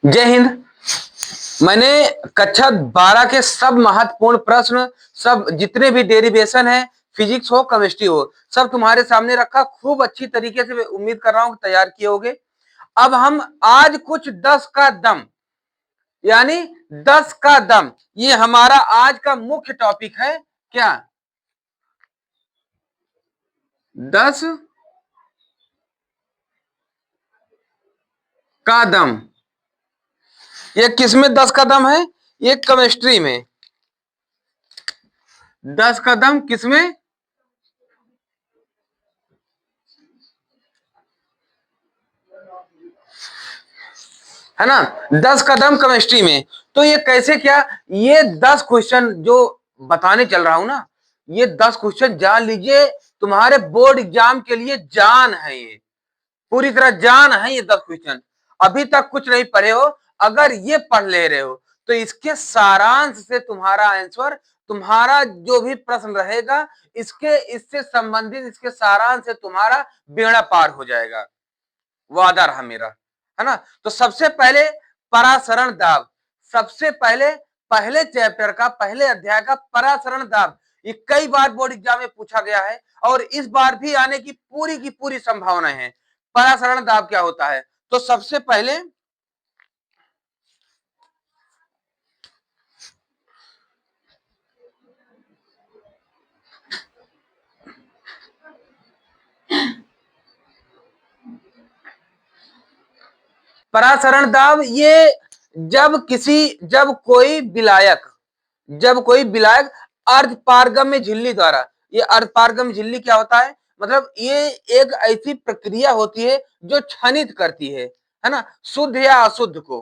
जय हिंद। मैंने कक्षा 12 के सब महत्वपूर्ण प्रश्न, सब जितने भी डेरिवेशन है, फिजिक्स हो केमिस्ट्री हो, सब तुम्हारे सामने रखा। खूब अच्छी तरीके से उम्मीद कर रहा हूं तैयार किए होगे। अब हम आज कुछ 10 का दम, यानी 10 का दम, ये हमारा आज का मुख्य टॉपिक है। क्या 10 का दम? ये किसमें 10 का दम है? ये केमिस्ट्री में 10 का दम। किसमें? है ना, 10 कदम केमिस्ट्री में। तो ये कैसे क्या, ये 10 क्वेश्चन जो बताने चल रहा हूं ना, ये 10 क्वेश्चन जान लीजिए, तुम्हारे बोर्ड एग्जाम के लिए जान है। ये पूरी तरह जान है। ये 10 क्वेश्चन अभी तक कुछ नहीं पढ़े हो, अगर ये पढ़ ले रहे हो तो इसके सारांश से तुम्हारा आंसर, तुम्हारा जो भी प्रश्न रहेगा, इससे संबंधित इसके सारांश से तुम्हारा बेड़ा पार हो जाएगा। वादा रहा मेरा, है ना। तो सबसे पहले परासरण दाब, सबसे पहले पहले चैप्टर का, पहले अध्याय का परासरण दाब, ये कई बार बोर्ड एग्जाम में पूछा गया है और इस बार भी आने की पूरी संभावना है। परासरण दाब क्या होता है? तो सबसे पहले परासरण दाब, ये जब कोई विलायक अर्धपारगम्य झिल्ली द्वारा, ये अर्धपारगम्य झिल्ली क्या होता है? मतलब ये एक ऐसी प्रक्रिया होती है जो क्षनित करती है ना, शुद्ध या अशुद्ध को,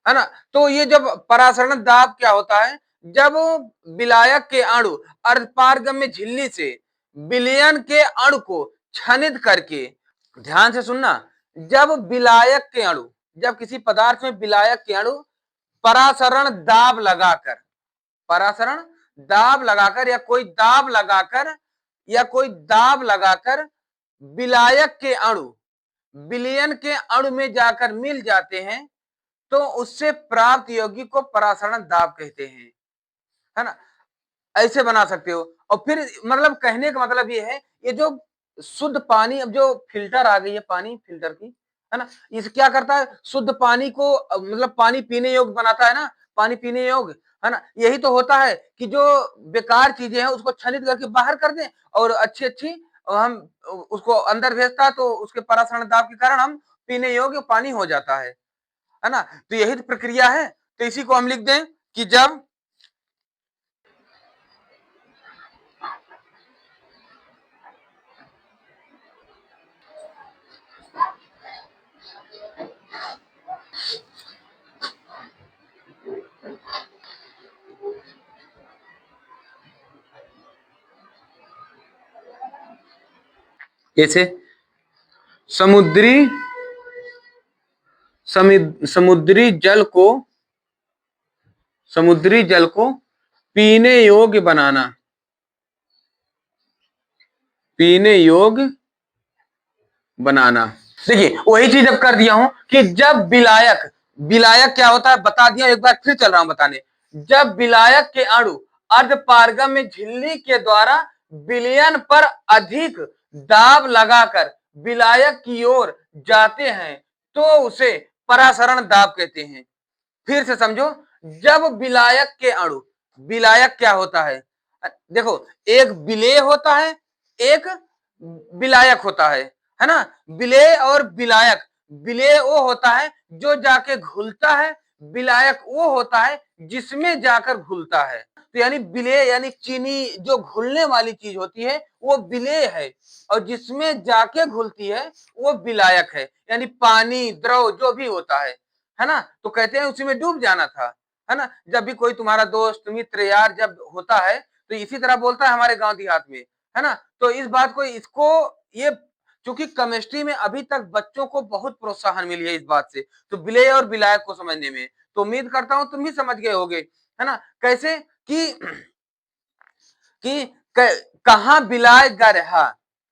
है ना। तो ये जब परासरण दाब क्या होता है, जब विलायक के अणु अर्धपारगम्य झिल्ली से विलयन के अणु को क्षनित करके, ध्यान से सुनना, जब विलायक के अणु, जब किसी पदार्थ में विलायक के अणु परासरण दाब लगाकर, परासरण दाब लगाकर या कोई दाब लगाकर विलायक के अणु विलयन के अणु में जाकर मिल जाते हैं, तो उससे प्राप्त यौगिक को परासरण दाब कहते हैं, है ना। ऐसे बना सकते हो। और फिर मतलब कहने का मतलब ये है, ये जो शुद्ध पानी, अब जो फिल्टर आ गई है पानी फिल्टर की, है ना, इसे क्या करता है, शुद्ध पानी को मतलब पानी पीने योग्य बनाता है ना, पानी पीने योग्य, है ना। यही तो होता है कि जो बेकार चीजें हैं उसको क्षनित करके बाहर कर दें और अच्छी अच्छी हम उसको अंदर भेजता है, तो उसके परासरण दाब के कारण हम पीने योग्य पानी हो जाता है ना। तो यही तो प्रक्रिया है। तो इसी को हम लिख दें कि जब कैसे समुद्री समुद्री जल को पीने योग्य बनाना, पीने योग्य बनाना। देखिए वही चीज अब कर दिया हूं कि जब विलायक, विलायक क्या होता है बता दिया, एक बार फिर चल रहा हूं बताने। जब विलायक के अणु अर्धपारगम्य झिल्ली के द्वारा विलयन पर अधिक दाब लगाकर विलायक की ओर जाते हैं, तो उसे परासरण दाब कहते हैं। फिर से समझो, जब विलायक के अणु, विलायक क्या होता है, देखो, एक विलेय होता है, एक विलायक होता है ना। विलेय और विलायक, विलेय वो होता है जो जाके घुलता है, विलायक वो होता है जिसमें जाकर घुलता है। तो यानी विलेय यानी चीनी जो घुलने वाली चीज होती है वो विलेय है, और जिसमें जाके घुलती है वो विलायक है, यानी पानी द्रव जो भी होता है ना। तो कहते हैं उसी में डूब जाना था, है ना। जब भी कोई तुम्हारा दोस्त मित्र यार जब होता है तो इसी तरह बोलता है हमारे गांव देहात में, है ना। तो इस बात को, इसको, ये चूंकि केमिस्ट्री में अभी तक बच्चों को बहुत प्रोत्साहन मिली है इस बात से, तो विलेय और विलायक को समझने में, तो उम्मीद करता हूं तुम भी समझ गए होगे, है ना। कैसे कि कहां विलाय गा रहा,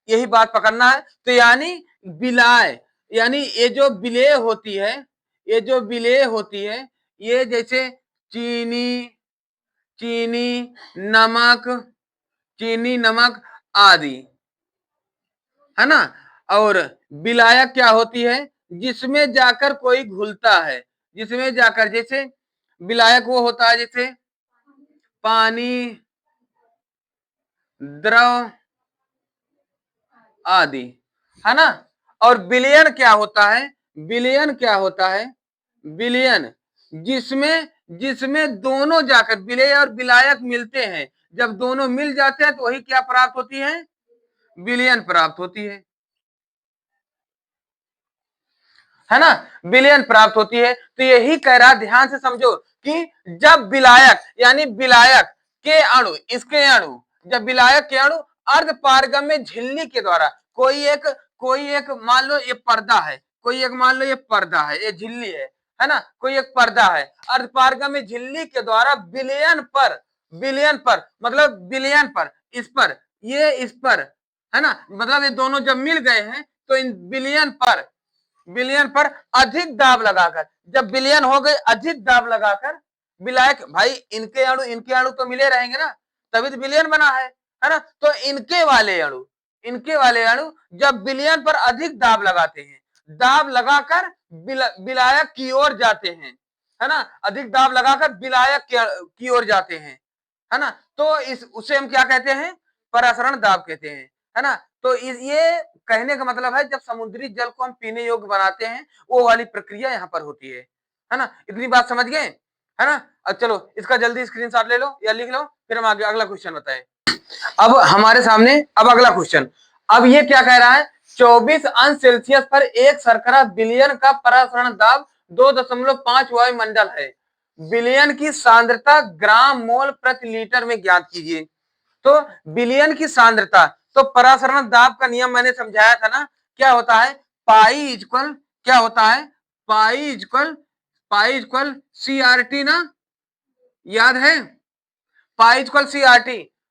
यही बात पकड़ना है। तो यानी विलाय, यानी ये जो विलेय होती है, ये जो विलेय होती है, ये जैसे चीनी, चीनी, नमक, चीनी, नमक आदि, है ना। और विलायक क्या होती है, जिसमें जाकर कोई घुलता है, जिसमें जाकर, जैसे विलायक वो होता है जैसे पानी, द्रव आदि, है ना। और विलयन क्या होता है, विलयन क्या होता है, विलयन जिसमें जिसमें दोनों जाकर विलेय और विलायक मिलते हैं, जब दोनों मिल जाते हैं तो वही क्या प्राप्त होती है, विलयन प्राप्त होती है ना, विलयन प्राप्त होती है। तो यही कह रहा, ध्यान से समझो कि जब विलायक यानी विलायक के अणु, इसके अणु, जब विलायक के अणु अर्ध पारगम्य झिल्ली के द्वारा, कोई एक मान लो ये पर्दा है, कोई एक मान लो ये पर्दा है, ये झिल्ली है ना, कोई एक पर्दा है, अर्ध पारगम्य झिल्ली के द्वारा विलयन पर मतलब विलयन पर, इस पर, ये इस पर, है ना, मतलब ये दोनों जब मिल गए हैं तो इन विलयन पर अधिक दाब लगाकर, जब विलयन हो गए अधिक दाब लगाकर, विलायक भाई इनके अणु तो मिले रहेंगे ना, तभी तो विलयन बना है ना। तो इनके वाले अणु जब विलयन पर अधिक दाब लगाते हैं, दाब लगाकर विलायक की ओर जाते हैं, है ना, अधिक दाब लगाकर विलायक की ओर जाते हैं, है ना। तो उसे हम क्या कहते हैं, परासरण दाब कहते हैं, है ना। तो ये कहने का मतलब है, जब समुद्री जल को हम पीने योग्य बनाते हैं, वो वाली प्रक्रिया यहाँ पर होती है ना। इतनी बात समझ गए, है ना। अब चलो इसका जल्दी स्क्रीनशॉट ले लो या लिख लो, फिर हम आगे अगला क्वेश्चन बताएं। अब हमारे सामने अब अगला क्वेश्चन, अब ये क्या कह रहा है, 24 अंश सेल्सियस पर एक शर्करा विलयन का परासरण दाब 2.5 वायुमंडल है, विलयन की सांद्रता ग्राम मोल प्रति लीटर में ज्ञात कीजिए। तो विलयन की सांद्रता, तो परासरण दाब का नियम मैंने समझाया था ना, क्या होता है, पाई इक्वल, क्या होता है, पाई इक्वल CRT ना, याद है, पाई इक्वल CRT,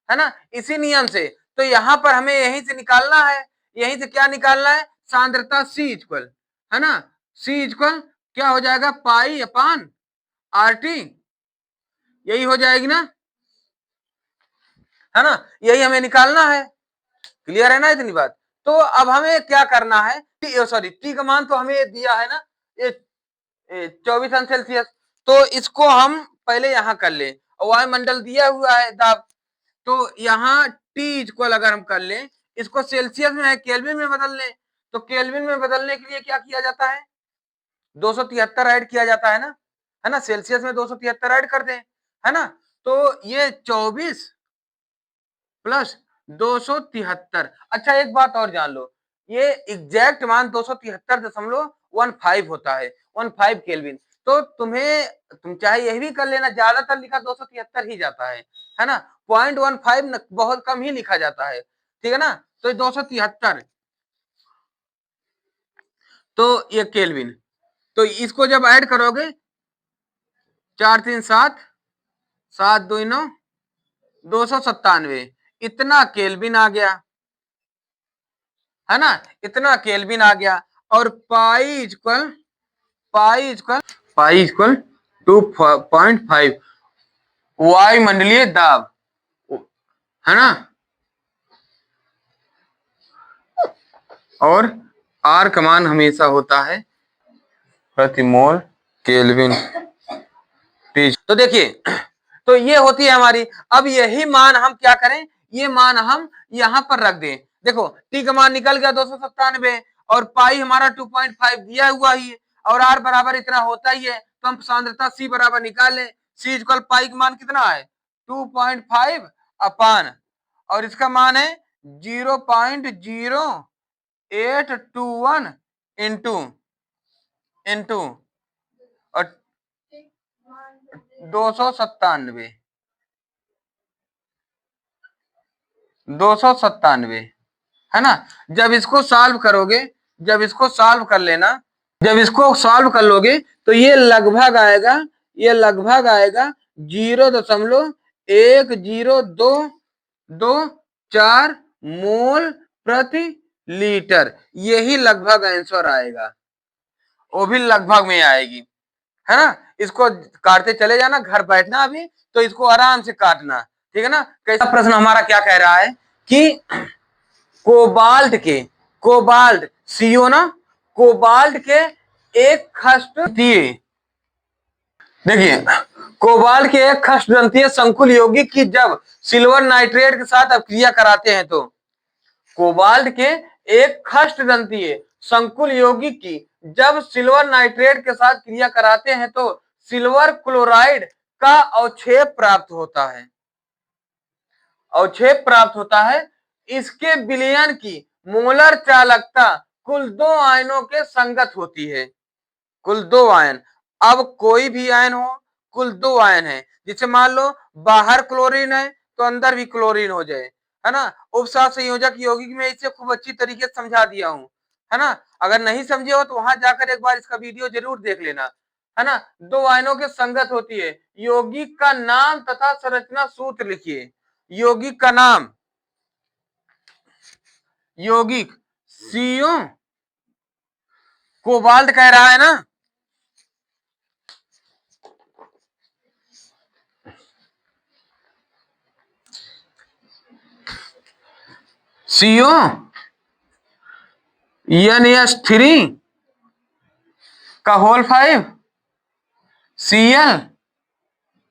है ना। इसी नियम से तो यहां पर हमें यहीं से निकालना है, यहीं से क्या निकालना है, सांद्रता C इक्वल, है ना, C इक्वल क्या हो जाएगा, पाई अपान RT, यही हो जाएगी ना, है ना, यही हमें निकालना है। क्लियर है ना इतनी बात। तो अब हमें क्या करना है, सॉरी टी का मान तो हमें दिया है ना, ये 24 अंश सेल्सियस, तो इसको हम पहले यहां कर ले, वायुमंडल दिया हुआ है दाब, तो यहाँ टी इक्वल अगर हम कर ले, इसको सेल्सियस में है केल्विन में बदल ले, तो केल्विन में बदलने के लिए क्या किया जाता है, 273 ऐड किया जाता है ना, सेल्सियस में 273 ऐड कर दें, है ना। तो ये 24 प्लस 273, अच्छा एक बात और जान लो, ये एग्जैक्ट मान 273.15 होता है, 15 केल्विन। तो तुम चाहे यही भी कर लेना, ज्यादातर लिखा 273 ही जाता है ना, 0.15 बहुत कम ही लिखा जाता है, ठीक है ना। तो 273, तो ये केल्विन, तो इसको जब ऐड करोगे 4 3 7 7 2 9 297, इतना केल्विन आ गया, है ना, इतना केल्विन आ गया। और पाई इक्वल 2.5 वायुमंडलीय दाब, है ना। और आर का मान हमेशा होता है प्रति मोल केल्विन। तो देखिए, तो ये होती है हमारी, अब यही मान हम क्या करें, ये मान हम यहां पर रख दें। देखो टी का मान निकल गया 297, और पाई हमारा 2.5 दिया हुआ ही है, और आर बराबर इतना होता ही है, तो हम सांद्रता सी बराबर निकाल लें, सी इक्वल पाई का मान कितना है, 2.5 अपान, और इसका मान है 0.0821 इंटू और 297 है ना। जब इसको सॉल्व करोगे, जब इसको सॉल्व कर लेना, जब इसको सॉल्व कर लोगे, तो ये लगभग आएगा, 0.1024 मोल प्रति लीटर, यही लगभग आंसर आएगा, वो भी लगभग में आएगी। है ना। इसको काटते चले जाना, घर बैठना अभी तो इसको आराम से काटना, ठीक है ना। कैसा प्रश्न हमारा क्या कह रहा है कि कोबाल्ट के, कोबाल्ट सीओ ना, कोबाल्ट के एक खष्ट दिए, देखिए कोबाल्ट के एक खष्टदंतीय संकुल यौगिक की जब सिल्वर नाइट्रेट के साथ अपक्रिया कराते हैं तो, कोबाल्ट के एक खष्टदंतीय संकुल यौगिक की जब सिल्वर नाइट्रेट के साथ क्रिया कराते हैं तो सिल्वर क्लोराइड का अवक्षेप प्राप्त होता है, अवक्षेप प्राप्त होता है। इसके विलयन की मोलर चालकता कुल 2 आयनों के संगत होती है, कुल 2 आयन। अब कोई भी आयन हो, कुल 2 आयन है, जिसे मान लो बाहर क्लोरीन है तो अंदर भी क्लोरीन हो जाए, है ना। उपसार संयोजक यौगिक में इसे खूब अच्छी तरीके से समझा दिया हूं, है ना। अगर नहीं समझे हो तो वहां जाकर एक बार इसका वीडियो जरूर देख लेना, है ना। 2 आयनों के संगत होती है। यौगिक का नाम तथा संरचना सूत्र लिखिए। यौगिक का नाम, यौगिक सीओ, कोबाल्ट कह रहा है ना, सीओ NH3 का होल 5 Cl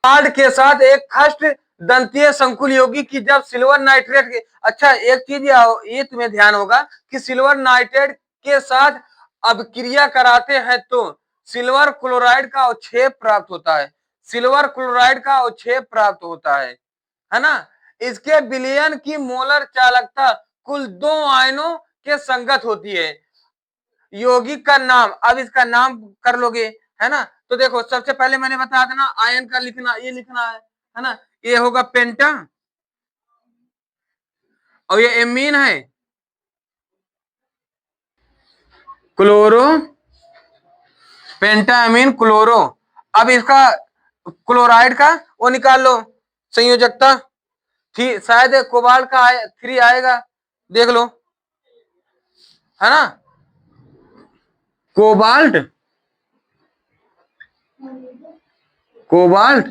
कार्ड के साथ एक खष्ट दंतीय संकुल यौगिक की जब सिल्वर नाइट्रेट के, अच्छा एक चीज ये तुम्हें ध्यान होगा कि सिल्वर नाइट्रेट के साथ अभिक्रिया कराते हैं तो सिल्वर क्लोराइड का अवक्षेप प्राप्त होता है, सिल्वर क्लोराइड का अवक्षेप प्राप्त होता है ना। इसके विलयन की मोलर चालकता कुल 2 आयनों के संगत होती है। यौगिक का नाम, अब इसका नाम कर लोगे, है ना। तो देखो सबसे पहले मैंने बताया था ना आयन का लिखना, ये लिखना है ना। ये होगा पेंटा और ये एमीन है क्लोरो, पेंटा एमीन क्लोरो। अब इसका क्लोराइड का वो निकाल लो संयोजकता, शायद कोबाल्ट का 3 आएगा, देख लो, है ना। कोबाल्ट, कोबाल्ट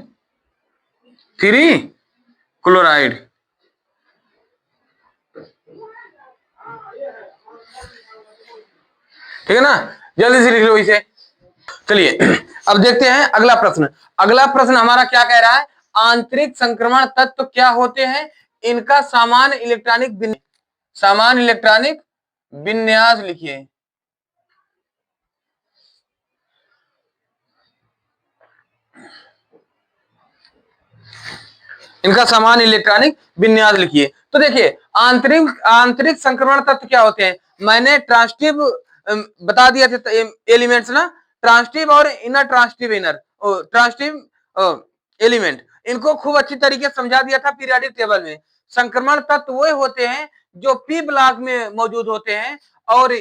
3 क्लोराइड, ठीक है ना। जल्दी से लिख लो इसे। चलिए अब देखते हैं अगला प्रश्न। अगला प्रश्न हमारा क्या कह रहा है, आंतरिक संक्रमण तत्व क्या होते हैं, इनका सामान्य इलेक्ट्रॉनिक, सामान्य इलेक्ट्रॉनिक विन्यास लिखिए। इनका सामान्य इलेक्ट्रॉनिक विन्यास लिखिए। तो देखिए आंतरिक, आंतरिक संक्रमण तत्व क्या होते हैं, मैंने ट्रांसटिव बता दिया था एलिमेंट्स ना, ट्रांसटिव और inner transitive, inner transitive element, इनको खूब अच्छी तरीके से समझा दिया था पीरियोडिक टेबल में। संक्रमण तत्व वो होते हैं जो पी ब्लॉक में मौजूद होते हैं और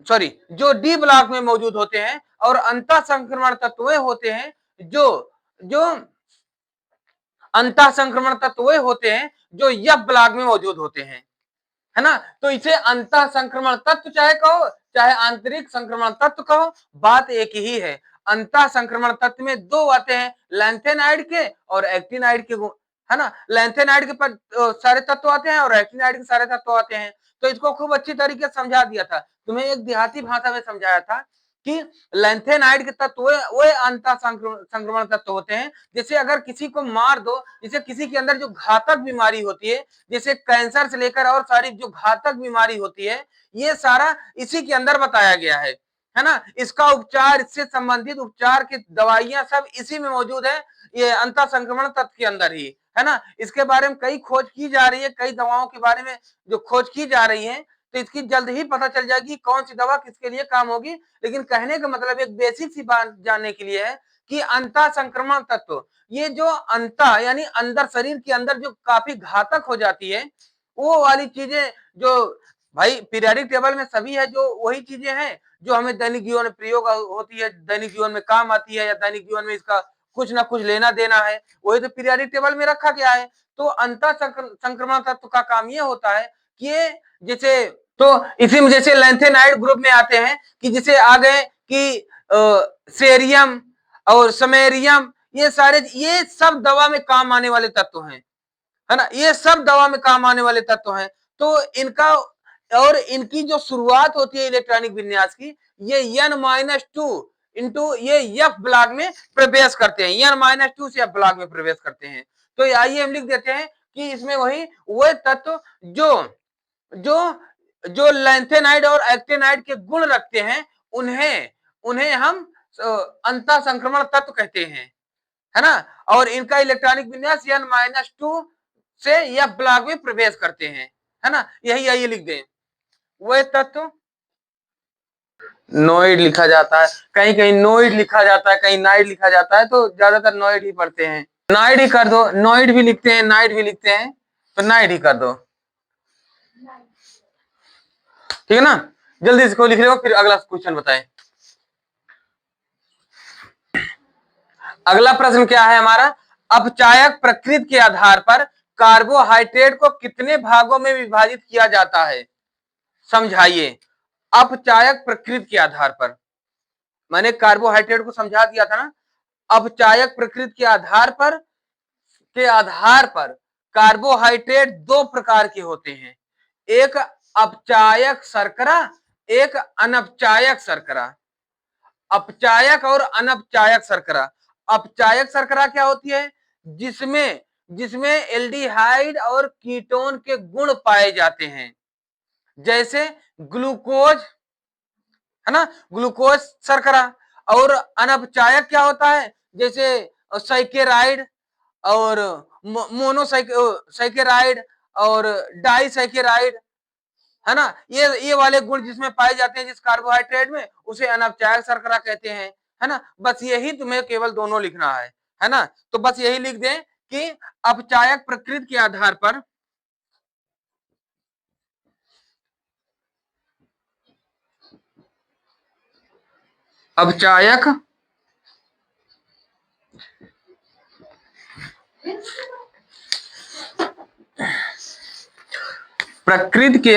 सॉरी जो डी ब्लॉक में मौजूद होते हैं, और अंतः संक्रमण तत्व होते हैं जो जो अंतः संक्रमण तत्व होते हैं जो एफ ब्लॉक में मौजूद होते हैं, है ना। तो इसे अंतः संक्रमण तत्व चाहे कहो चाहे आंतरिक संक्रमण तत्व कहो, बात एक ही है। अंतः संक्रमण तत्व में 2 आते हैं, लैंथेनाइड के और एक्टिनाइड के गुण, है ना। लैंथेनाइड के पर सारे तत्व आते हैं और एक्टिनाइड के सारे तत्व आते हैं। तो इसको खूब अच्छी तरीके से समझा दिया था, तुम्हें एक देहाती भाषा में समझाया था कि लैंथेनाइड के तत्व वो अंतः संक्रमण तत्व होते हैं। जैसे अगर किसी को मार दो, जैसे किसी के अंदर जो घातक बीमारी होती है, जैसे कैंसर से लेकर और सारी जो घातक बीमारी होती है, ये सारा इसी के अंदर बताया गया है ना। इसका उपचार, इससे संबंधित उपचार की दवाइयां सब इसी में मौजूद है, ये अंतः संक्रमण तत्व के अंदर ही, है ना। इसके बारे में कई खोज की जा रही है, कई दवाओं के बारे में जो खोज की जा रही है, तो इसकी जल्द ही पता चल जाएगी कौन सी दवा किसके लिए काम होगी। लेकिन कहने का मतलब एक बेसिक सी बात जानने के लिए है कि अंतः संक्रमण तत्व, ये जो अंतः यानी अंदर, शरीर के अंदर जो काफी घातक हो जाती है, वो वाली चीजें जो भाई पीरियोडिक टेबल में सभी है, जो वही चीजें हैं जो हमें दैनिक जीवन में प्रयोग होती है, दैनिक जीवन में काम आती है, या दैनिक जीवन में इसका कुछ ना कुछ लेना देना है, वही तो पीरियोडिक टेबल में रखा गया है। तो अंतः संक्रमण तत्व का काम ये होता है कि जैसे, तो इसी में जैसे लैंथेनाइड ग्रुप में आते हैं कि जैसे आ गए कि सेरियम, और समेरियम, ये सब दवा में काम आने वाले तत्व हैं, है ना, ये सब दवा में काम आने वाले तत्व हैं। तो इनका और इनकी जो शुरुआत होती है इलेक्ट्रॉनिक विन्यास की, ये N-2 इंटू ये F ब्लॉक में प्रवेश करते हैं, N-2 से F ब्लॉक में प्रवेश करते हैं। तो आइए हम लिख देते हैं कि इसमें वही तत्व जो जो जो लैंथेनाइड और एक्टेनाइड के गुण रखते हैं, उन्हें हम अंतः संक्रमण तत्व कहते हैं, है ना। और इनका इलेक्ट्रॉनिक विन्यास N-2 से F ब्लॉक में प्रवेश करते हैं, है ना। यही आइए लिख दें, वह तत्व नोइड लिखा जाता है, कहीं कहीं नोइड लिखा जाता है, कहीं नाइड लिखा जाता है, तो ज्यादातर नोइड ही पढ़ते हैं। नाइड ही कर दो, नोइड भी लिखते हैं, नाइड भी लिखते हैं, तो नाइड ही कर दो, ठीक है ना। जल्दी इसको लिख लो, फिर अगला क्वेश्चन बताएं। अगला प्रश्न क्या है हमारा, अपचायक प्रकृति के आधार पर कार्बोहाइड्रेट को कितने भागों में विभाजित किया जाता है, समझाइए। अपचायक प्रकृति के आधार पर, मैंने कार्बोहाइड्रेट को समझा दिया था ना। अपचायक प्रकृति के आधार पर कार्बोहाइड्रेट दो प्रकार के होते हैं, एक अपचायक शर्करा, एक अनपचायक शर्करा। अपचायक और अनपचायक शर्करा। अपचायक शर्करा क्या होती है, जिसमें एल्डिहाइड और कीटोन के गुण पाए जाते हैं, जैसे ग्लूकोज, है ना, ग्लूकोज शर्करा। और अनपचायक क्या होता है, जैसे साइकेराइड और मोनोसाइकेराइड और डाइसाइकेराइड, है ना। ये वाले गुण जिसमें पाए जाते हैं जिस कार्बोहाइड्रेट में, उसे अनपचायक शर्करा कहते हैं, है ना। बस यही तुम्हें केवल दोनों लिखना है ना। तो बस यही लिख दें कि अपचायक प्रकृति के आधार पर अपचायक प्रकृति के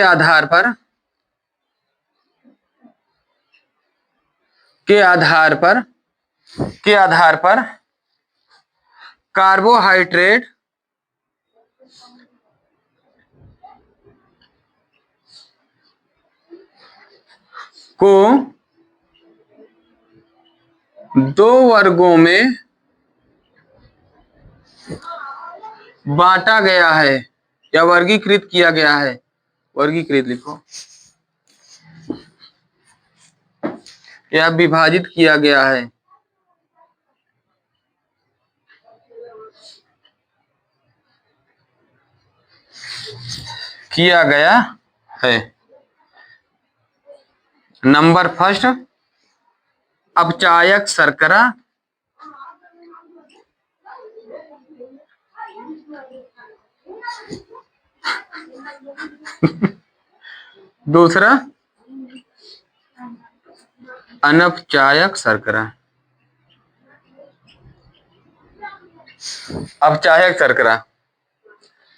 आधार पर कार्बोहाइड्रेट को दो वर्गों में बांटा गया है या वर्गीकृत किया गया है, वर्गीकृत लिखो, या विभाजित किया गया है। नंबर फर्स्ट अपचायक शर्करा, दूसरा अनपचायक शर्करा। अपचायक शर्करा,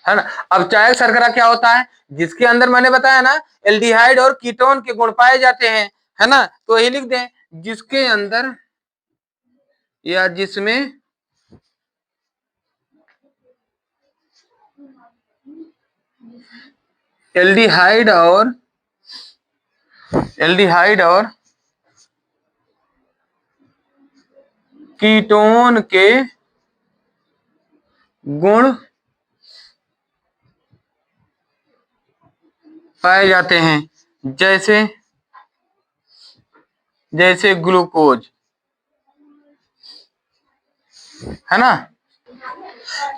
है ना। अपचायक शर्करा क्या होता है, जिसके अंदर मैंने बताया ना एल्डिहाइड और कीटोन के गुण पाए जाते हैं, है ना। तो यही लिख दें, जिसके अंदर या जिसमें एल्डिहाइड और कीटोन के गुण पाए जाते हैं, जैसे ग्लूकोज, है ना।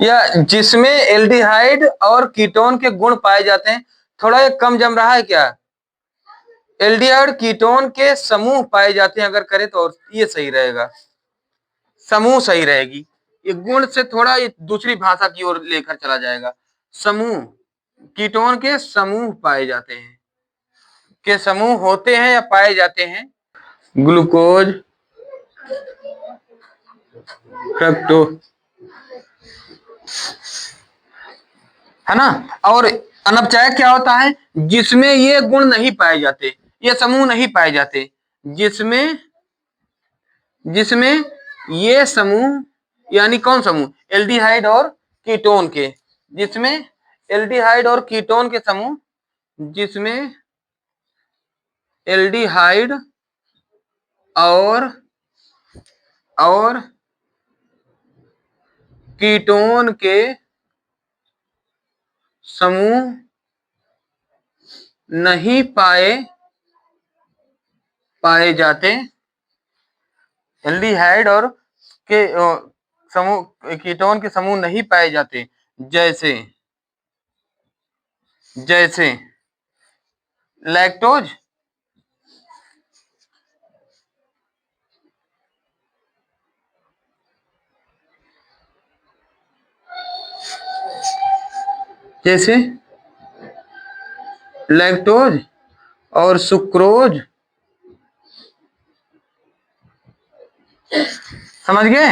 या जिसमें एल्डिहाइड और कीटोन के गुण पाए जाते हैं, थोड़ा ये कम जम रहा है क्या, एल्डिहाइड कीटोन के समूह पाए जाते हैं, अगर करें तो ये सही रहेगा, समूह सही रहेगी। ये गुण से थोड़ा ये दूसरी भाषा की ओर लेकर चला जाएगा। समूह, कीटोन के समूह पाए जाते हैं, के समूह होते हैं या पाए जाते हैं, ग्लूकोज, फ्रक्टोज, है ना। और अनपचायक क्या होता है, जिसमें ये गुण नहीं पाए जाते, ये समूह नहीं पाए जाते, जिसमें ये समूह यानी कौन समूह? एल्डिहाइड और कीटोन के, जिसमें एल्डिहाइड और कीटोन के समूह, जिसमें एल्डिहाइड और कीटोन के समूह नहीं पाए जाते, एल्डिहाइड और के समूह, कीटोन के समूह नहीं पाए जाते, जैसे लैक्टोज, जैसे लैक्टोज और सुक्रोज, समझ गए,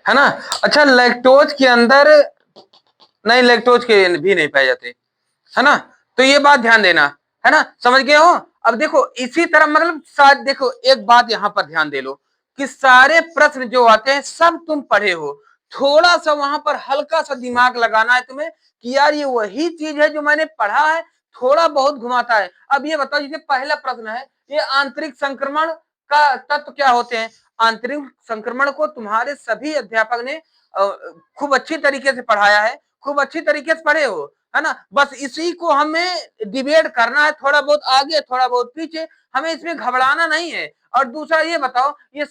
है ना। अच्छा, लैक्टोज के अंदर नहीं, लैक्टोज के भी नहीं पाए जाते, है ना। तो ये बात ध्यान देना, है ना, समझ गए हो। अब देखो इसी तरह मतलब शायद देखो एक बात यहां पर ध्यान दे लो कि सारे प्रश्न जो आते हैं सब तुम पढ़े हो, थोड़ा सा वहां पर हल्का सा दिमाग लगाना है तुम्हें कि यार ये वही चीज है जो मैंने पढ़ा है, थोड़ा बहुत घुमाता है। अब ये बताओ, जैसे पहला प्रश्न है, ये आंतरिक संक्रमण का तत्व क्या होते हैं? आंतरिक संक्रमण को तुम्हारे सभी अध्यापक ने खूब अच्छी तरीके से पढ़ाया है, खूब अच्छी तरीके से पढ़े हो, है ना। बस इसी को हमें डिबेट करना है, थोड़ा बहुत आगे थोड़ा बहुत पीछे, हमें इसमें घबराना नहीं है। और दूसरा ये बताओ, ये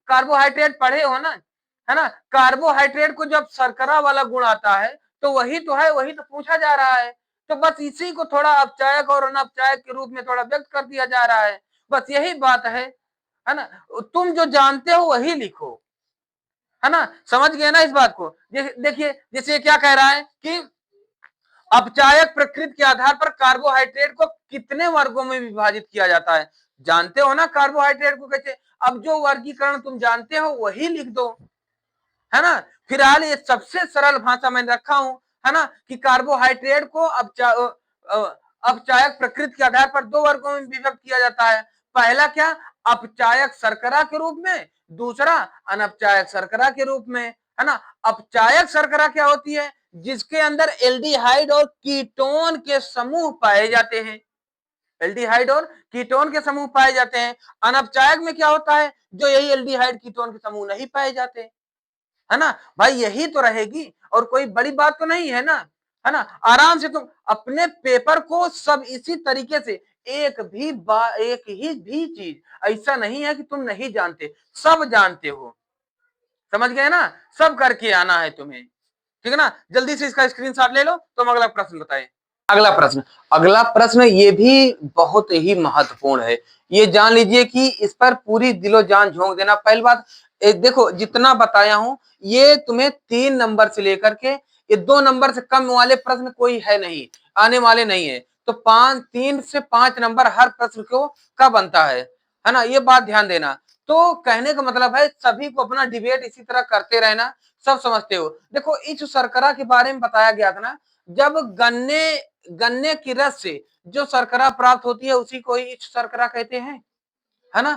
कार्बोहाइड्रेट पढ़े हो ना, है ना। कार्बोहाइड्रेट को जब शर्करा वाला गुण आता है तो वही तो है, वही तो पूछा जा रहा है। तो बस इसी को थोड़ा अपचायक और अनपचायक के रूप में थोड़ा व्यक्त कर दिया जा रहा है, बस यही बात है ना। तुम जो जानते हो वही लिखो, है ना, समझ गए ना इस बात को। देखिए जैसे क्या कह रहा है कि अपचायक प्रकृति के आधार पर कार्बोहाइड्रेट को कितने वर्गों में विभाजित किया जाता है? जानते हो ना कार्बोहाइड्रेट को कैसे। अब जो वर्गीकरण तुम जानते हो वही लिख दो, है ना। फिलहाल ये सबसे सरल भाषा मैंने रखा हूं, है ना, कि कार्बोहाइड्रेट को अपचायक प्रकृति के आधार पर दो वर्गों में विभक्त किया जाता है। पहला क्या? अपचायक शर्करा के रूप में, दूसरा अनपचायक शर्करा के रूप में, है ना। अपचायक शर्करा क्या होती है? जिसके अंदर एल्डिहाइड और कीटोन के समूह पाए जाते हैं, एल्डिहाइड और कीटोन के समूह पाए जाते हैं। अनपचायक में क्या होता है? जो यही एल्डिहाइड कीटोन के समूह नहीं पाए जाते, है ना। भाई यही तो रहेगी, और कोई बड़ी बात तो नहीं है ना, है ना। आराम से तुम अपने पेपर को सब इसी तरीके से, एक ही भी चीज ऐसा नहीं है कि तुम नहीं जानते, सब जानते हो, समझ गए ना। सब करके आना है तुम्हें, ठीक है ना। जल्दी से इसका स्क्रीनशॉट ले लो, तुम अगला प्रश्न बताएं। अगला प्रश्न ये भी बहुत ही महत्वपूर्ण है, ये जान लीजिए कि इस पर पूरी दिलो जान झोंक देना। पहली बात, देखो जितना बताया हूं ये तुम्हें 3 नंबर से लेकर के ये 2 नंबर से कम वाले प्रश्न कोई है नहीं, आने वाले नहीं है। तो 3 से 5 नंबर हर प्रश्न को का बनता है ना, ये बात ध्यान देना। तो कहने का मतलब है सभी को अपना डिबेट इसी तरह करते रहना, सब समझते हो। देखो इस शर्करा के बारे में बताया गया था ना, जब गन्ने की रस से जो शर्करा प्राप्त होती है उसी को ही इच्छ शर्करा कहते हैं, है ना,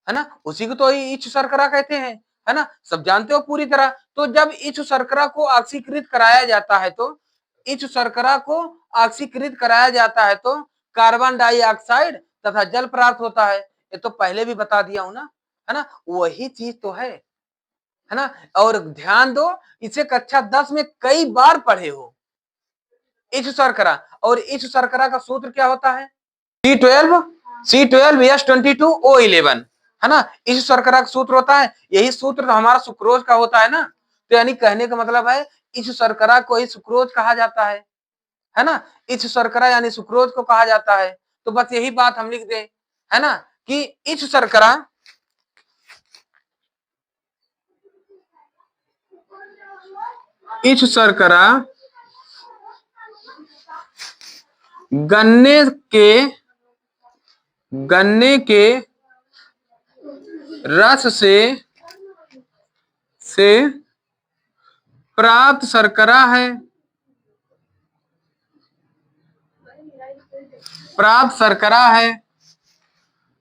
है ना, उसी को तो ही इच्छ शर्करा कहते हैं, है ना, सब जानते हो पूरी तरह। तो जब इच्छ शर्करा को ऑक्सीकृत कराया जाता है तो इच्छ शर्करा को ऑक्सीकृत कराया जाता है तो कार्बन डाइऑक्साइड तथा जल प्राप्त होता है। ये तो पहले भी बता दिया हूं ना, है ना, वही चीज तो है ना। और ध्यान दो, इसे कक्षा 10 में कई बार पढ़े हो, इच्छ शर्करा। और इच्छ शर्करा का सूत्र क्या होता है? C12H22O11, है ना, इस शर्करा का सूत्र होता है, यही सूत्र तो हमारा सुक्रोज का होता है ना। तो यानी कहने का मतलब है इस शर्करा को ही सुक्रोज कहा जाता है ना, इस शर्करा यानी सुक्रोज को कहा जाता है। तो बस यही बात हम लिख दें, है ना, कि इस शर्करा गन्ने के रस से प्राप्त शर्करा है,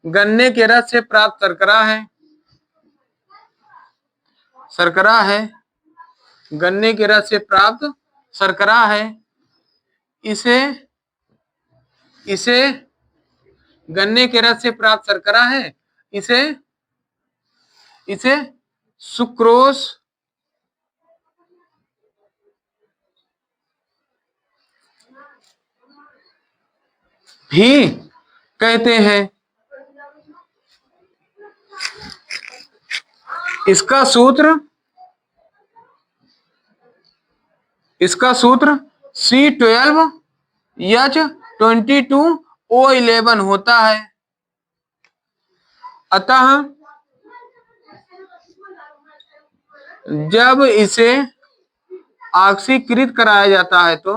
गन्ने के रस से प्राप्त शर्करा है। शर्करा है, गन्ने के रस से प्राप्त शर्करा है, इसे इसे गन्ने के रस से प्राप्त शर्करा है, इसे इसे सुक्रोज भी कहते हैं। इसका सूत्र C12H22O11 होता है। अतः जब इसे ऑक्सीकृत कराया जाता है तो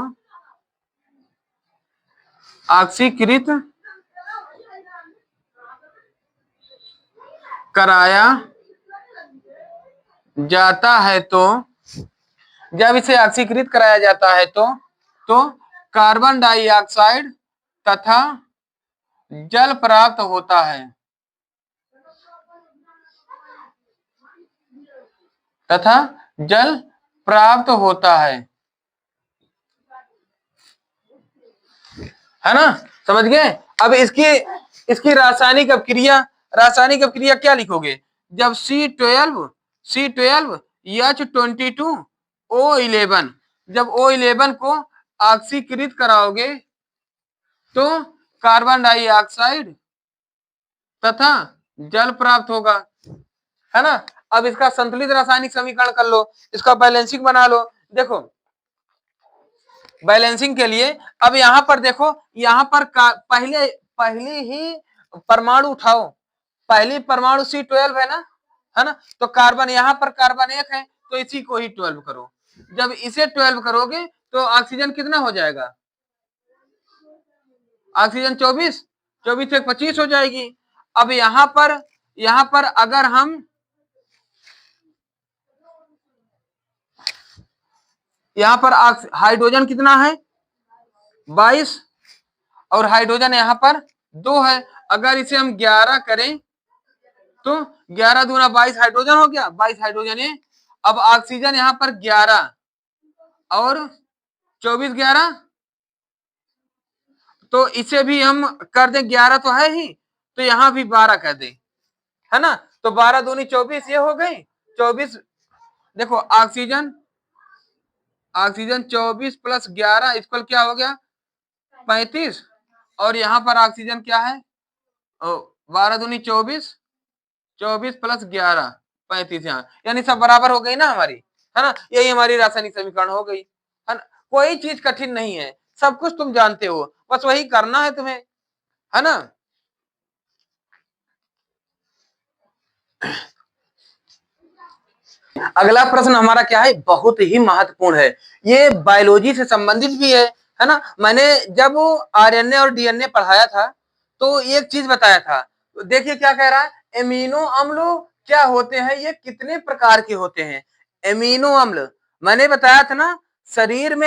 ऑक्सीकृत कराया जाता है तो जब इसे ऑक्सीकृत कराया जाता है तो कार्बन डाइऑक्साइड तथा जल प्राप्त होता है, तथा जल प्राप्त होता है ना, समझ गए। अब इसकी रासायनिक अभिक्रिया क्या लिखोगे? जब C12H22O11 जब O11 को ऑक्सीकृत कराओगे तो कार्बन डाइऑक्साइड तथा जल प्राप्त होगा, है ना। अब इसका संतुलित रासायनिक समीकरण कर लो, इसका बैलेंसिंग बना लो। देखो बैलेंसिंग के लिए अब यहां पर देखो, यहां पर पहले ही परमाणु उठाओ, पहली परमाणु C12 है ना, है ना। तो कार्बन यहां पर कार्बन 1 है तो इसी को ही 12 करो। जब इसे 12 करोगे तो ऑक्सीजन कितना हो जाएगा? ऑक्सीजन 24 से 25 हो जाएगी। अब यहां पर अगर हम यहां पर हाइड्रोजन कितना है? 22 और हाइड्रोजन यहां पर 2 है। अगर इसे हम 11 करें तो 11 दूना 22 हाइड्रोजन हो गया, 22 हाइड्रोजन है। अब ऑक्सीजन यहां पर 11 और 24 11, तो इसे भी हम कर दें 11 तो है ही, तो यहां भी 12 कर दें, है ना। तो 12 दूनी 24 ये हो गई 24। देखो ऑक्सीजन 24 प्लस 11 इक्वल क्या हो गया? 35। और यहाँ पर ऑक्सीजन क्या है? 12 दूनी 24 प्लस 11 35, यहाँ यानी सब बराबर हो गई ना हमारी, है ना। यही हमारी रासायनिक समीकरण हो गई, है ना। कोई चीज कठिन नहीं है, सब कुछ तुम जानते हो, बस वही करना है तुम्हें, है ना। अगला प्रश्न हमारा क्या है? बहुत ही महत्वपूर्ण है, ये बायोलॉजी से संबंधित भी है ना। मैंने जब आरएनए और डीएनए पढ़ाया था तो एक चीज बताया था, देखिए क्या कह रहा है, एमिनो अम्ल क्या होते हैं, ये कितने प्रकार के होते हैं। एमिनो अम्ल मैंने बताया था ना,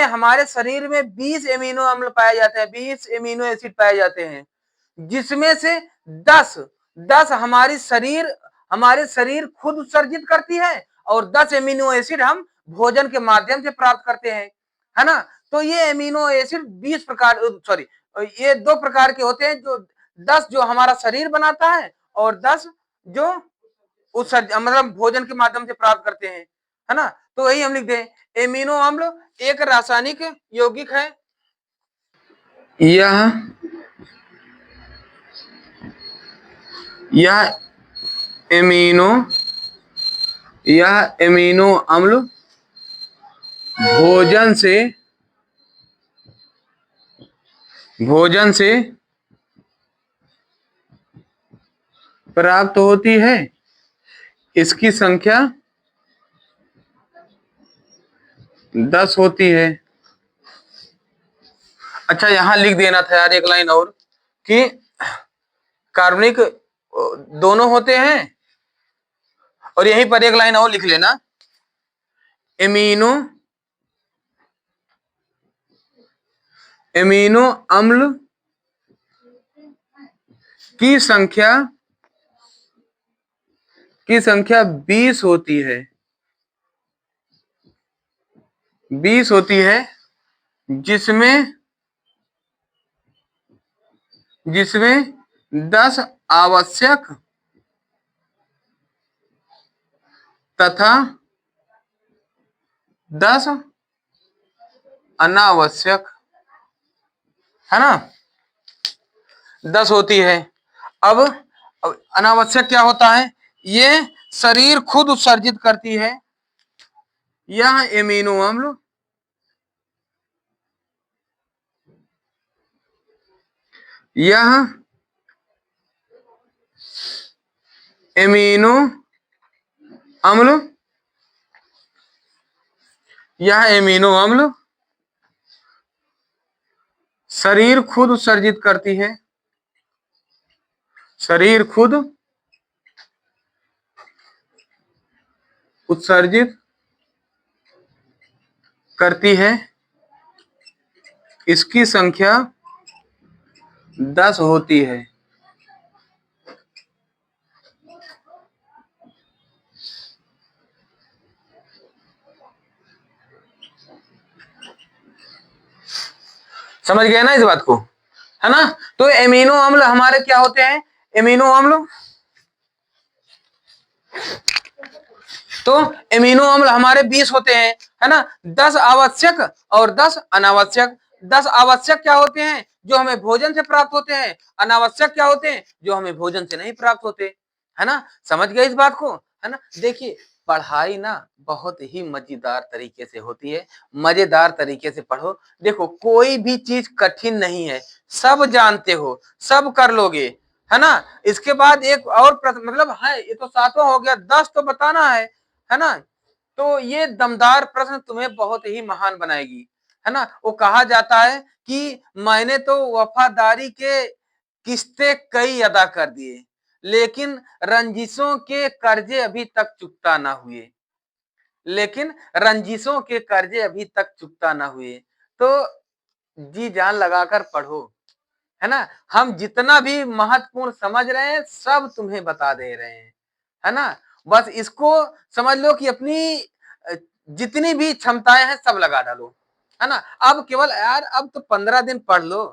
हमारे शरीर में 20 एमिनो अम्ल पाए जाते हैं, 20 एमिनो एसिड पाए जाते हैं, जिसमें से 10 हमारे शरीर खुद उत्सर्जित करती है और 10 एमिनो एसिड हम भोजन के माध्यम से प्राप्त करते हैं, है ना। तो ये एमिनो एसिड 20 प्रकार, सॉरी, ये 2 प्रकार के होते हैं, जो 10 जो हमारा शरीर बनाता है और 10 जो मतलब भोजन के माध्यम से प्राप्त करते हैं, है ना। तो वही हम लिख दें, एमिनो अम्ल एक रासायनिक यौगिक है, यह एमिनो अम्ल भोजन से प्राप्त होती है, इसकी संख्या 10 होती है। अच्छा यहां लिख देना था यार एक लाइन और, कि कार्बनिक दोनों होते हैं, और यहीं पर एक लाइन और लिख लेना, एमिनो अम्ल की संख्या 20 होती है, 20 होती है, जिसमें जिसमें 10 आवश्यक तथा 10 अनावश्यक, है ना। 10 होती है। अब अनावश्यक क्या होता है? ये शरीर खुद उत्सर्जित करती है। यह एमिनो अम्ल यह एमिनो अम्ल यह एमिनो अम्ल शरीर खुद उत्सर्जित करती है। शरीर खुद उत्सर्जित करती है। इसकी संख्या 10 होती है। समझ गए ना इस बात को, है ना। तो एमिनो अम्ल हमारे क्या होते हैं? एमिनो अम्ल तो एमिनो अम्ल हमारे 20 होते हैं, है ना। 10 आवश्यक और 10 अनावश्यक। 10 आवश्यक क्या होते हैं? जो हमें भोजन से प्राप्त होते हैं। अनावश्यक क्या होते हैं? जो हमें भोजन से नहीं प्राप्त होते, है ना। समझ गए इस बात को, है ना। देखिए, पढ़ाई ना बहुत ही मजेदार तरीके से होती है। मजेदार तरीके से पढ़ो। देखो, कोई भी चीज कठिन नहीं है, सब जानते हो, सब कर लोगे, है ना। इसके बाद एक और प्रश्न, मतलब है, ये तो 7वां हो गया, 10 तो बताना है ना। तो ये दमदार प्रश्न तुम्हें बहुत ही महान बनाएगी, है ना। वो कहा जाता है कि मैंने तो वफादारी के किस्ते कई अदा कर दिए, लेकिन रंजिशों के कर्जे अभी तक चुकता ना हुए। लेकिन रंजिशों के कर्जे अभी तक चुकता ना हुए। तो जी जान लगाकर पढ़ो, है ना। हम जितना भी महत्वपूर्ण समझ रहे हैं सब तुम्हें बता दे रहे हैं, है ना। बस इसको समझ लो कि अपनी जितनी भी क्षमताएं हैं सब लगा डालो, है ना। अब केवल यार, अब तो 15 दिन पढ़ लो।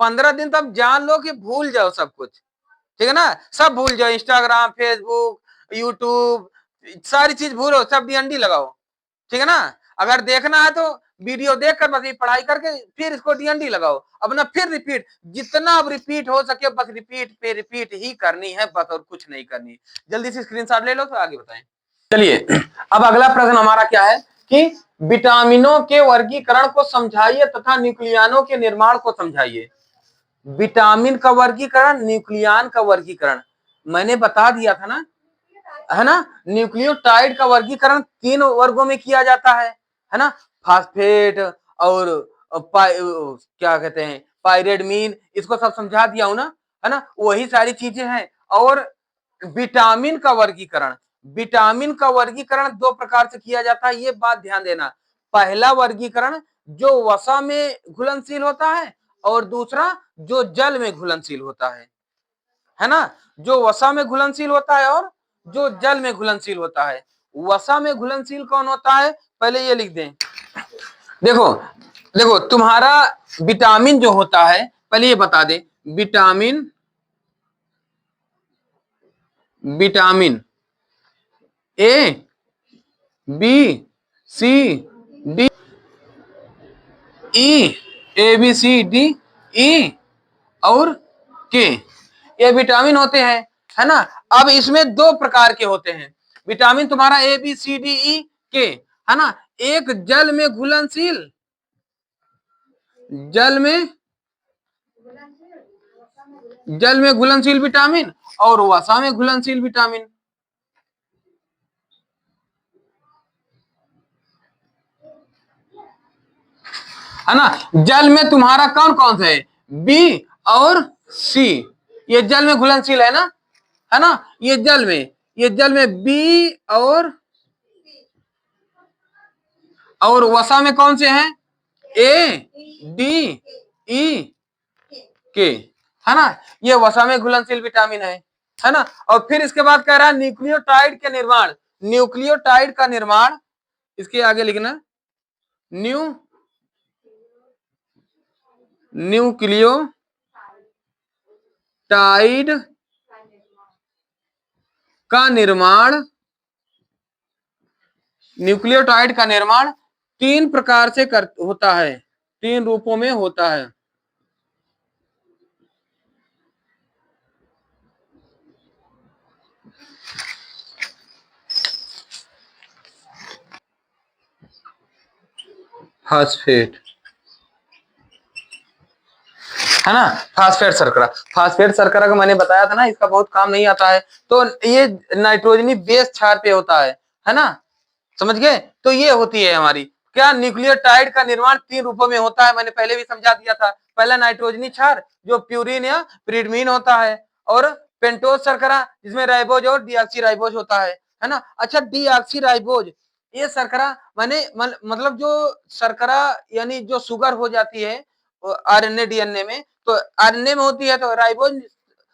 15 दिन तो अब जान लो कि भूल जाओ सब कुछ, ठीक है ना। सब भूल जाओ, इंस्टाग्राम, फेसबुक, यूट्यूब, सारी चीज भूलो, सब डीएनडी लगाओ, ठीक है ना। अगर देखना है तो वीडियो देखकर बस ये पढ़ाई करके फिर इसको डीएनडी लगाओ, अब ना फिर रिपीट, जितना अब रिपीट हो सके बस रिपीट पे रिपीट ही करनी है, बस और कुछ नहीं करनी। जल्दी से स्क्रीनशॉट ले लो तो आगे बताएं। चलिए, अब अगला प्रश्न हमारा क्या है कि विटामिनों के वर्गीकरण को समझाइए तथा न्यूक्लियानों के निर्माण को समझाइए। विटामिन का वर्गीकरण, न्यूक्लियान का वर्गीकरण मैंने बता दिया था ना, है ना। न्यूक्लियोटाइड का वर्गीकरण 3 वर्गों में किया जाता है ना। फास्फेट और क्या कहते हैं, पायरेडमीन, इसको सब समझा दिया हूं ना, है ना। वही सारी चीजें हैं। और विटामिन का वर्गीकरण, विटामिन का वर्गीकरण 2 प्रकार से किया जाता है, ये बात ध्यान देना। पहला वर्गीकरण जो वसा में घुलनशील होता है, और दूसरा जो जल में घुलनशील होता है ना। जो वसा में घुलनशील होता है और जो जल में घुलनशील होता है। वसा में घुलनशील कौन होता है, पहले ये लिख दें। देखो देखो, तुम्हारा विटामिन जो होता है, पहले ये बता दें, vitamin vitamin A, B, C, D, E, A B C D, E और के, ये विटामिन होते हैं, है ना। अब इसमें 2 प्रकार के होते हैं विटामिन, तुम्हारा ए बी सी डी ई के, है ना। एक जल में घुलनशील, जल में जल में घुलनशील विटामिन, और वसा में घुलनशील विटामिन, है ना। जल में तुम्हारा कौन कौन सा है, बी और सी, ये जल में घुलनशील है ना। ये जल में बी और वसा में कौन से हैं, ए, डी, ई, के, है ना। ये वसा में घुलनशील विटामिन है ना। और फिर इसके बाद कह रहा है न्यूक्लियोटाइड के निर्माण, न्यूक्लियोटाइड का निर्माण, इसके आगे लिखना, न्यू न्यूक्लियोटाइड का निर्माण न्यूक्लियोटाइड का निर्माण तीन प्रकार से होता है, तीन रूपों में होता है। फास्फेट, है ना, फास्फेट शर्करा। फास्फेट शर्करा का मैंने बताया था ना, इसका बहुत काम नहीं आता है, तो ये नाइट्रोजनी बेस क्षार पे होता है ना, समझ गए। तो ये होती है हमारी क्या, न्यूक्लियोटाइड का निर्माण तीन रूपों में होता है, मैंने पहले भी समझा दिया था। पहला नाइट्रोजनी क्षार जो प्यूरिन या प्रिडमीन होता है, और पेंटोज शर्करा जिसमें राइबोज और डीऑक्सी राइबोज होता है ना। अच्छा, डीऑक्सी राइबोज ये शर्करा मतलब जो शर्करा यानी जो शुगर हो जाती है आरएनए डीएनए में, तो आरएनए में होती है तो राइबोज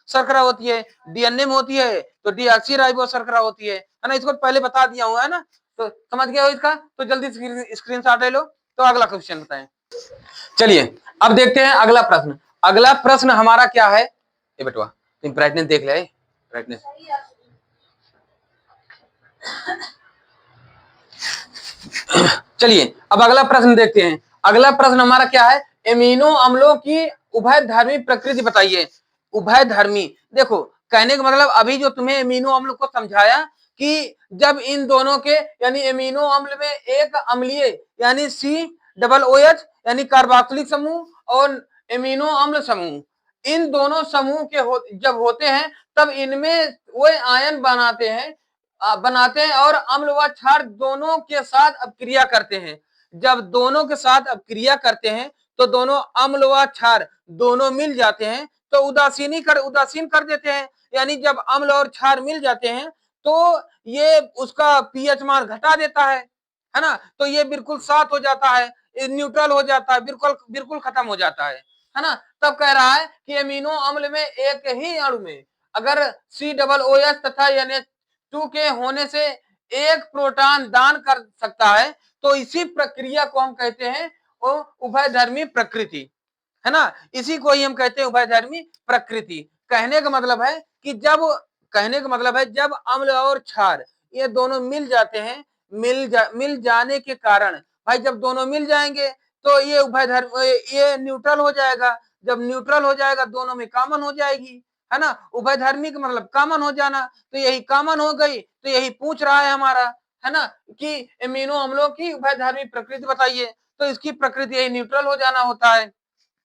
शर्करा होती है, डीएनए में होती है तो डीऑक्सी राइबोज शर्करा होती है ना। इसको पहले बता दिया हुआ है ना, तो समझ गए हो इसका, तो जल्दी स्क्रीनशॉट ले लो। तो अगला क्वेश्चन बताएं। चलिए अब देखते हैं अगला प्रश्न। अगला प्रश्न हमारा क्या है, ये बेटवा तुम ब्राइटनेस देख ले, ब्राइटनेस। चलिए अब अगला प्रश्न देखते हैं। अगला प्रश्न हमारा क्या है, एमिनो अम्लों की उभयधर्मी प्रकृति बताइए। उभयधर्मी, देखो कहने का मतलब अभी जो तुम्हें एमिनो अम्ल को समझाया कि जब इन दोनों के यानी एमिनो अम्ल में एक अम्लीय यानी COOH यानी कार्बोक्सिलिक समूह और एमिनो अम्ल समूह, इन दोनों समूह के जब होते हैं तब इनमें वो आयन बनाते हैं और अम्ल व क्षार दोनों के साथ अपक्रिया करते हैं। जब दोनों के साथ अपक्रिया करते हैं तो दोनों अम्ल व क्षार दोनों मिल जाते हैं तो उदासीन कर देते हैं। यानी जब अम्ल और क्षार मिल जाते हैं तो ये उसका पीएच मान घटा देता है ना, तो ये बिल्कुल 7 हो जाता है, न्यूट्रल हो जाता है, बिल्कुल खत्म हो जाता है ना। तब कह रहा है कि एमिनो अम्ल में एक ही अणु में अगर COOH तथा NH2 के होने से एक प्रोटॉन दान कर सकता है तो इसी प्रक्रिया को हम कहते हैं वो उभयधर्मी प्रकृति, है ना। इसी को ही हम कहते हैं उभयधर्मी प्रकृति। कहने का मतलब है कि जब अम्ल और क्षार ये दोनों मिल जाते हैं, मिल जाने के कारण भाई जब दोनों मिल जाएंगे तो ये ये न्यूट्रल हो जाएगा। जब न्यूट्रल हो जाएगा दोनों में कॉमन हो जाएगी, है ना। उभयधर्मी का मतलब कॉमन हो जाना, तो यही कॉमन हो गई, तो यही पूछ रहा है हमारा, है ना, कि एमिनो अम्लों की उभयधर्मी प्रकृति बताइए, तो इसकी प्रकृति यही न्यूट्रल हो जाना होता है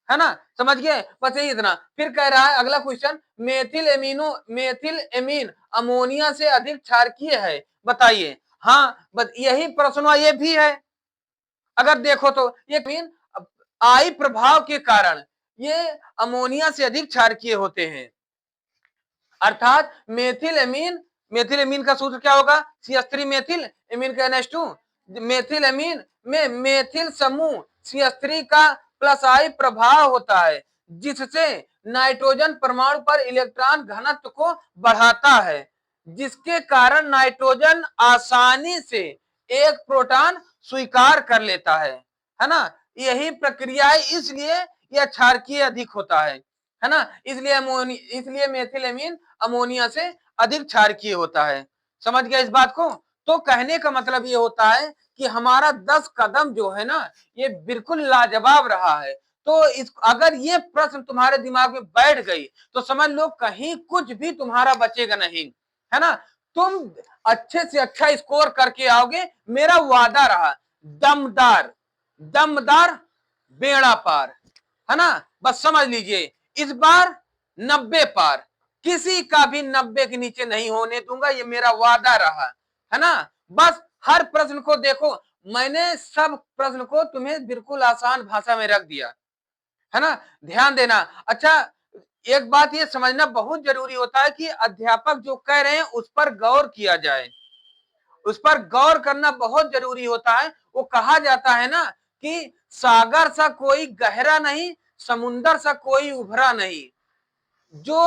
ना, समझ गए। बस यही इतना। फिर कह रहा है अगला क्वेश्चन, मेथिल एमीन अमोनिया से अधिक क्षारकीय है बताइए। हाँ, बस यही प्रश्न ये भी है। अगर देखो तो ये मीन आई प्रभाव के कारण ये अमोनिया से अधिक क्षारकीय होते हैं। अर्थात मेथिल एमीन का सूत्र क्या होगा, CH3 मेथिल एमीन का NH2। मेथिल एमीन में मेथिल समूह CH3 का +I प्रभाव होता है जिससे नाइट्रोजन परमाणु पर इलेक्ट्रॉन घनत्व को बढ़ाता है, जिसके कारण नाइट्रोजन आसानी से एक प्रोटॉन स्वीकार कर लेता है ना। यही प्रक्रिया है, इसलिए यह क्षारकीय अधिक होता है ना। इसलिए मेथिल एमीन अमोनिया से अधिक क्षारकीय होता है। समझ गया इस बात को। तो कहने का मतलब ये होता है कि हमारा 10 कदम जो है ना ये बिल्कुल लाजवाब रहा है। तो अगर ये प्रश्न तुम्हारे दिमाग में बैठ गई तो समझ लो कहीं कुछ भी तुम्हारा बचेगा नहीं, है ना। तुम अच्छे से अच्छा स्कोर करके आओगे, मेरा वादा रहा। दमदार दमदार बेड़ा पार, है ना। बस समझ लीजिए इस बार 90 पार, किसी का भी 90 के नीचे नहीं होने दूंगा, ये मेरा वादा रहा, है ना। बस हर प्रश्न को देखो, मैंने सब प्रश्न को तुम्हें बिल्कुल आसान भाषा में रख दिया, है ना। ध्यान देना। अच्छा, एक बात ये समझना बहुत जरूरी होता है कि अध्यापक जो कह रहे हैं उस पर गौर किया जाए, उस पर गौर करना बहुत जरूरी होता है। वो कहा जाता है ना कि सागर सा कोई गहरा नहीं, समुंदर सा कोई उभरा नहीं। जो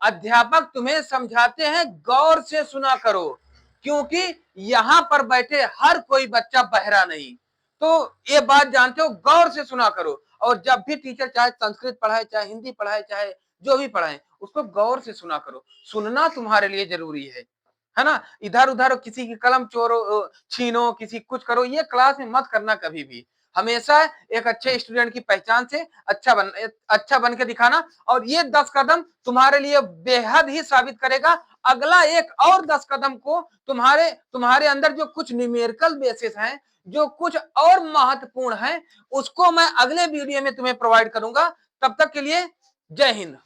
अध्यापक तुम्हें समझाते हैं गौर से सुना करो, क्योंकि यहां पर बैठे हर कोई बच्चा बहरा नहीं। तो ये बात जानते हो, गौर से सुना करो। और जब भी टीचर चाहे संस्कृत पढ़ाए, चाहे हिंदी पढ़ाए, चाहे जो भी पढ़ाए, उसको गौर से सुना करो। सुनना तुम्हारे लिए जरूरी है ना। इधर उधर किसी की कलम चोरो, छीनो, किसी कुछ करो, ये क्लास में मत करना कभी भी। हमेशा एक अच्छे स्टूडेंट की पहचान से अच्छा बन के दिखाना। और ये 10 कदम तुम्हारे लिए बेहद ही साबित करेगा। अगला एक और 10 कदम को तुम्हारे अंदर जो कुछ न्यूमेरिकल बेसिस हैं, जो कुछ और महत्वपूर्ण है, उसको मैं अगले वीडियो में तुम्हें प्रोवाइड करूंगा। तब तक के लिए जय हिंद।